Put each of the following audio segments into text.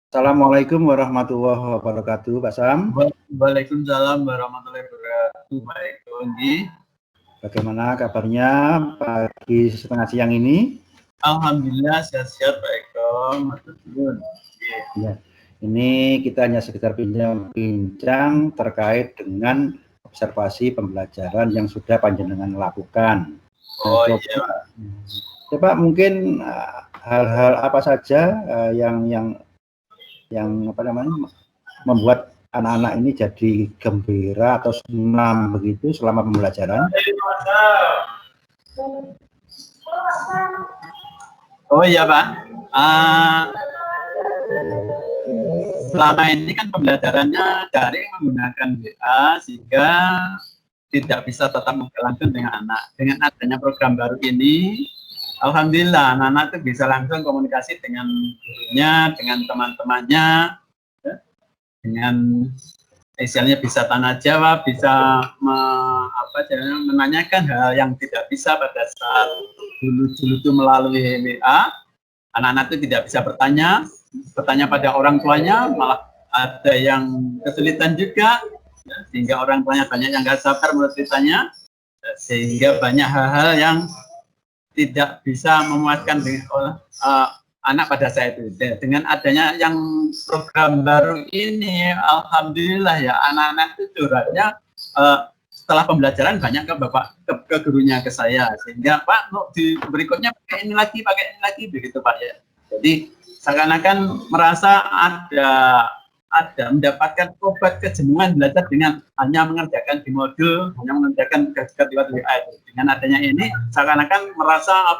Assalamualaikum warahmatullahi wabarakatuh, Pak Sam. Waalaikumsalam warahmatullahi wabarakatuh, Pak Eko. Bagaimana kabarnya pagi setengah siang ini? Alhamdulillah sehat-sehat, Pak Eko. Ya, ini kita hanya sekedar bincang terkait dengan observasi pembelajaran yang sudah panjenengan lakukan. Coba mungkin hal-hal apa saja yang membuat anak-anak ini jadi gembira atau senang begitu selama pembelajaran? Oh iya, Pak. Selama ini kan pembelajarannya daring menggunakan WA, sehingga tidak bisa tatap muka langsung dengan anak. Dengan adanya program baru ini, alhamdulillah anak-anak itu bisa langsung komunikasi dengan gurunya, dengan teman-temannya, dengan misalnya bisa tanya jawab, bisa menanyakan hal yang tidak bisa pada saat dulu itu melalui WA. Anak-anak itu tidak bisa bertanya pada orang tuanya, malah ada yang kesulitan juga, sehingga orang tuanya banyak yang nggak sabar menurut ceritanya, sehingga banyak hal-hal yang tidak bisa memuaskan anak pada saat itu. Dengan adanya yang program baru ini, alhamdulillah ya, anak-anak itu curhatnya setelah pembelajaran banyak ke gurunya, ke saya, sehingga Pak di berikutnya pakai ini lagi begitu Pak ya. Jadi seakan-akan merasa ada mendapatkan obat kejenuhan belajar dengan hanya mengerjakan di modul, hanya mengerjakan lewat WA. Dengan adanya ini seakan-akan merasa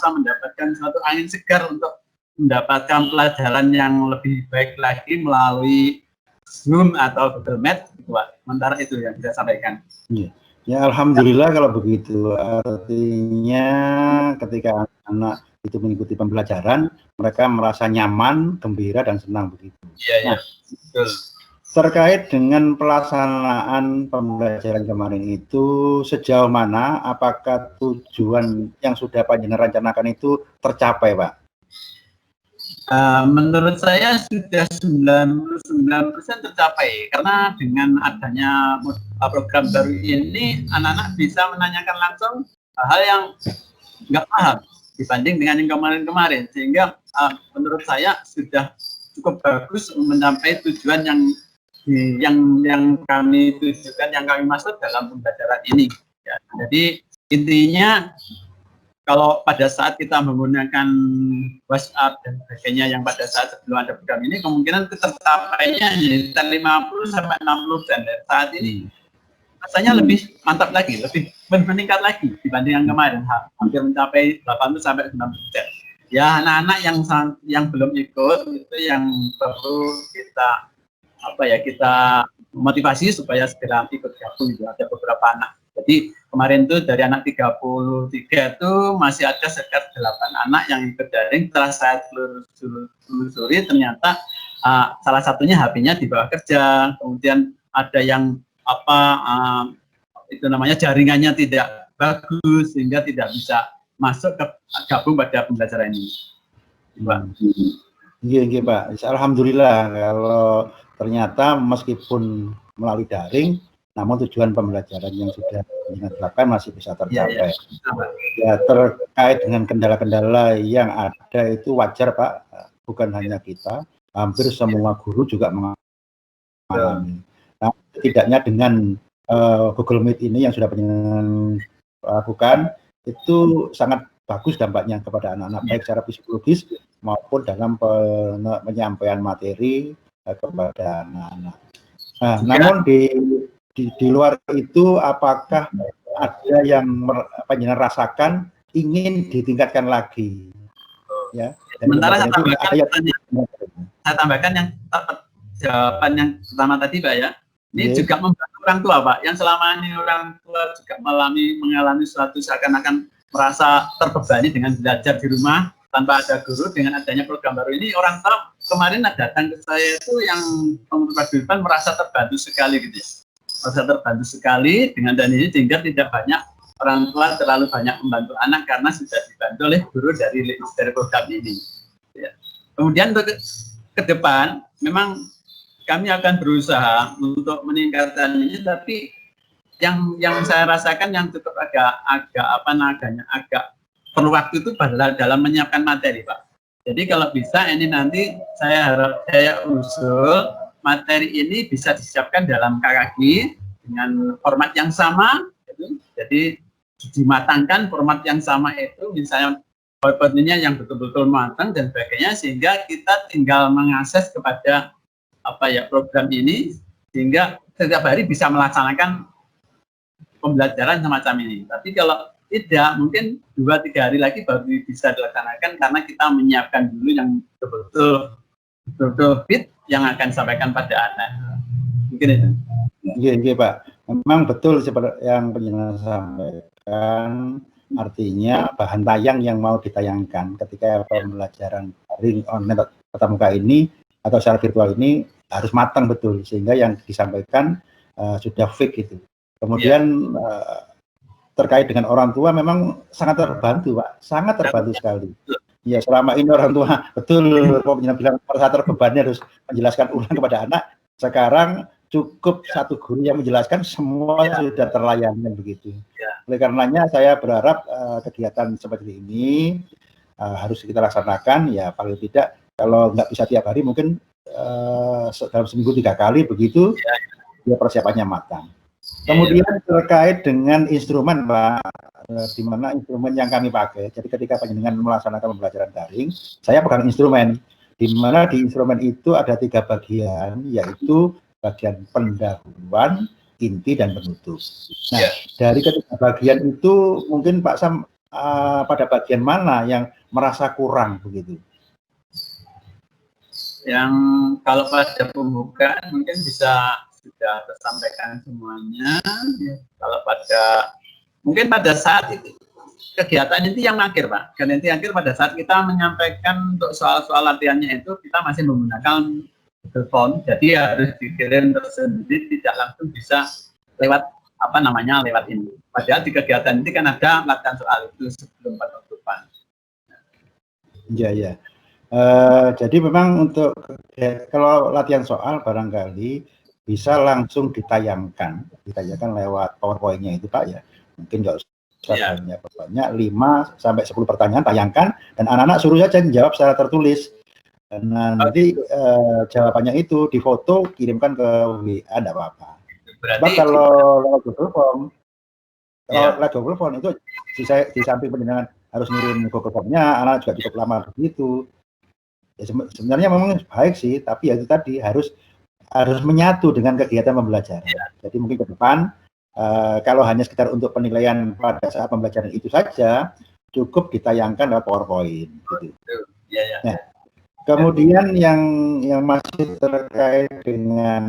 mendapatkan suatu angin segar untuk mendapatkan pelajaran yang lebih baik lagi melalui Zoom atau Google Meet, gitu Pak. Sementara itu yang bisa sampaikan. Ya, alhamdulillah kalau begitu. Artinya ketika anak itu mengikuti pembelajaran, mereka merasa nyaman, gembira, dan senang begitu. Iya, betul. Terkait dengan pelaksanaan pembelajaran kemarin itu, sejauh mana apakah tujuan yang sudah panjenengan rencanakan itu tercapai, Pak? Menurut saya sudah 99% tercapai, karena dengan adanya program baru ini anak-anak bisa menanyakan langsung hal yang nggak paham dibanding dengan yang kemarin-kemarin, sehingga menurut saya sudah cukup bagus mencapai tujuan yang kami tujukan, yang kami maksud dalam pembelajaran ini. Ya, jadi intinya kalau pada saat kita menggunakan WhatsApp dan sebagainya yang pada saat sebelum ada program ini, kemungkinan tercapainya sekitar 50-60%. Dan saat ini rasanya lebih mantap lagi, lebih meningkat lagi dibanding yang kemarin, hampir mencapai 80-90%. Ya, anak-anak yang belum ikut itu yang perlu kita motivasi supaya segera ikut gabung. Ada beberapa anak. Jadi kemarin tuh dari anak 33 itu masih ada sekitar 8 anak yang ikut daring. Setelah saya telusuri ternyata salah satunya HP-nya dibawa kerja, kemudian ada yang jaringannya tidak bagus sehingga tidak bisa masuk ke gabung pada pembelajaran ini. Iya Pak. Alhamdulillah kalau ternyata meskipun melalui daring, namun tujuan pembelajaran yang sudah dilakukan masih bisa tercapai. Ya, terkait dengan kendala-kendala yang ada itu wajar Pak, bukan hanya kita, hampir semua guru juga mengalami. Nah, setidaknya dengan Google Meet ini yang sudah lakukan itu sangat bagus dampaknya kepada anak-anak, baik secara psikologis maupun dalam penyampaian materi kepada anak-anak. Nah, namun di luar itu, apakah ada yang panjenengan rasakan ingin ditingkatkan lagi? Ya. Sementara saya tambahkan yang jawaban yang pertama tadi, Pak ya. Ini juga membantu orang tua, Pak. Yang selama ini orang tua juga mengalami suatu seakan-akan merasa terbebani dengan belajar di rumah tanpa ada guru. Dengan adanya program baru ini, orang tua kemarin datang ke saya itu yang pengurus merasa terbantu sekali gitu. Merasa terbantu sekali dengan dan ini, sehingga tidak banyak orang tua terlalu banyak membantu anak karena sudah dibantu oleh guru dari program ini. Ya. Kemudian ke depan memang kami akan berusaha untuk meningkatkan ini, tapi yang saya rasakan yang cukup agak perlu waktu itu dalam menyiapkan materi, Pak. Jadi kalau bisa ini nanti saya usul materi ini bisa disiapkan dalam KKG dengan format yang sama, gitu. Jadi dimatangkan format yang sama itu, misalnya PowerPoint-nya yang betul-betul matang dan sebagainya, sehingga kita tinggal mengakses kepada program ini, sehingga setiap hari bisa melaksanakan pembelajaran semacam ini. Tapi kalau tidak, mungkin 2-3 hari lagi baru bisa dilaksanakan karena kita menyiapkan dulu yang betul-betul fit yang akan disampaikan pada anak. Mungkin itu. Iya, Pak. Memang betul seperti yang penjelasan sampaikan, artinya bahan tayang yang mau ditayangkan ketika pembelajaran daring online tatap muka ini atau secara virtual ini harus matang betul, sehingga yang disampaikan sudah fit gitu. Kemudian terkait dengan orang tua memang sangat terbantu, Pak, sangat terbantu sekali. Ya, selama ini orang tua betul kok bilang merasa terbebani harus menjelaskan ulang kepada anak. Sekarang cukup satu guru yang menjelaskan, semua sudah terlayani begitu. Oleh karenanya saya berharap kegiatan seperti ini harus kita laksanakan, ya paling tidak kalau nggak bisa tiap hari mungkin dalam seminggu 3 kali begitu, ya persiapannya matang. Kemudian terkait dengan instrumen, Pak, di mana instrumen yang kami pakai. Jadi ketika panjenengan melaksanakan pembelajaran daring, saya pegang instrumen, di mana di instrumen itu ada 3 bagian, yaitu bagian pendahuluan, inti, dan penutup. Nah, dari ketiga bagian itu mungkin Pak Sam pada bagian mana yang merasa kurang begitu? Yang kalau pada pembukaan mungkin bisa sudah tersampaikan semuanya. Kalau mungkin pada saat itu kegiatan inti yang akhir, Pak. Dan inti akhir pada saat kita menyampaikan untuk soal-soal latihannya itu kita masih menggunakan telepon, jadi harus dikirim tersendiri, tidak langsung bisa lewat lewat ini. Padahal di kegiatan ini kan ada latihan soal itu sebelum penutupan. Iya. Jadi memang untuk kalau latihan soal barangkali bisa langsung ditayangkan lewat PowerPoint-nya itu, Pak, ya. Mungkin nggak usah banyak, 5-10 pertanyaan tayangkan, dan anak-anak suruh saja menjawab secara tertulis. Nah, nanti jawabannya itu difoto, kirimkan ke WA, enggak apa-apa. Kalau lewat Google Form, itu di samping penjenengan harus ngirim Google Form-nya, anak juga cukup lama begitu. Ya, sebenarnya memang baik sih, tapi ya itu tadi harus menyatu dengan kegiatan pembelajaran. Jadi mungkin ke depan kalau hanya sekedar untuk penilaian pada saat pembelajaran itu saja, cukup ditayangkan lewat PowerPoint. Gitu. Nah, kemudian yang masih terkait dengan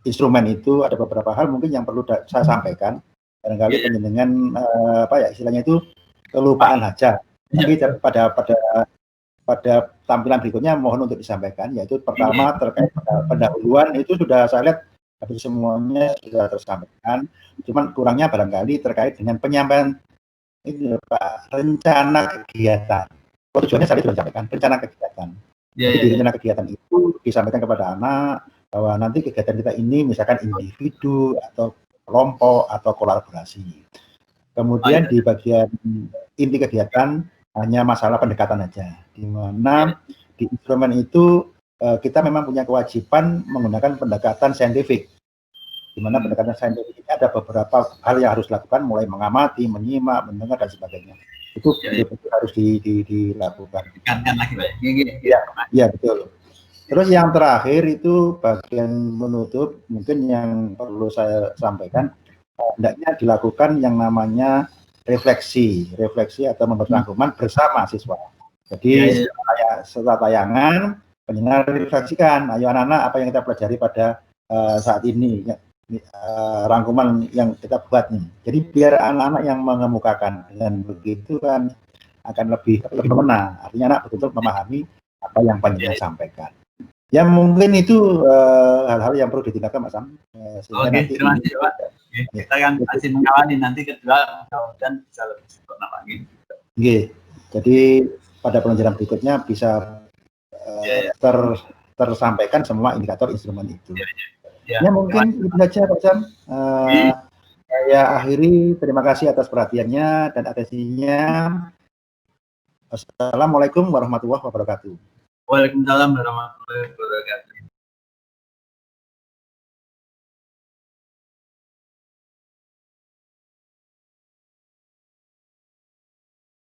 instrumen itu ada beberapa hal mungkin yang perlu saya sampaikan. Barangkali penjenengan istilahnya itu kelupaan aja. Tapi pada tampilan berikutnya mohon untuk disampaikan, yaitu pertama terkait pendahuluan itu sudah saya lihat hampir semuanya sudah tersampaikan. Cuman kurangnya barangkali terkait dengan penyampaian ini, Pak, rencana kegiatan. Tujuannya saya sudah sampaikan, rencana kegiatan. Jadi rencana kegiatan itu disampaikan kepada anak bahwa nanti kegiatan kita ini misalkan individu atau kelompok atau kolaborasi. Kemudian di bagian inti kegiatan hanya masalah pendekatan aja, di mana di instrumen itu kita memang punya kewajiban menggunakan pendekatan saintifik, di mana pendekatan saintifik ini ada beberapa hal yang harus dilakukan, mulai mengamati, menyimak, mendengar, dan sebagainya. Itu harus dilakukan. Ya, betul. Terus yang terakhir itu bagian menutup, mungkin yang perlu saya sampaikan, hendaknya dilakukan yang namanya refleksi atau membuat rangkuman bersama siswa. Jadi setelah tayangan, pendengar refleksikan, ayo anak-anak apa yang kita pelajari pada saat ini, rangkuman yang kita buat nih. Jadi biar anak-anak yang mengemukakan, dengan begitu kan akan lebih mengena. Artinya anak betul-betul memahami apa yang pendengar sampaikan. Ya mungkin itu hal-hal yang perlu ditingkatkan, Mas Sam. Terima kasih, Pak. Kita kan masih mengawali, nanti kedua dan bisa lebih sempurna lagi. Jadi pada pelajaran berikutnya bisa tersampaikan semua indikator instrumen itu. Ya mungkin itu saja Pak Sam. Saya akhiri, terima kasih atas perhatiannya dan atensinya. Assalamualaikum warahmatullahi wabarakatuh. Waalaikumsalam warahmatullahi wabarakatuh.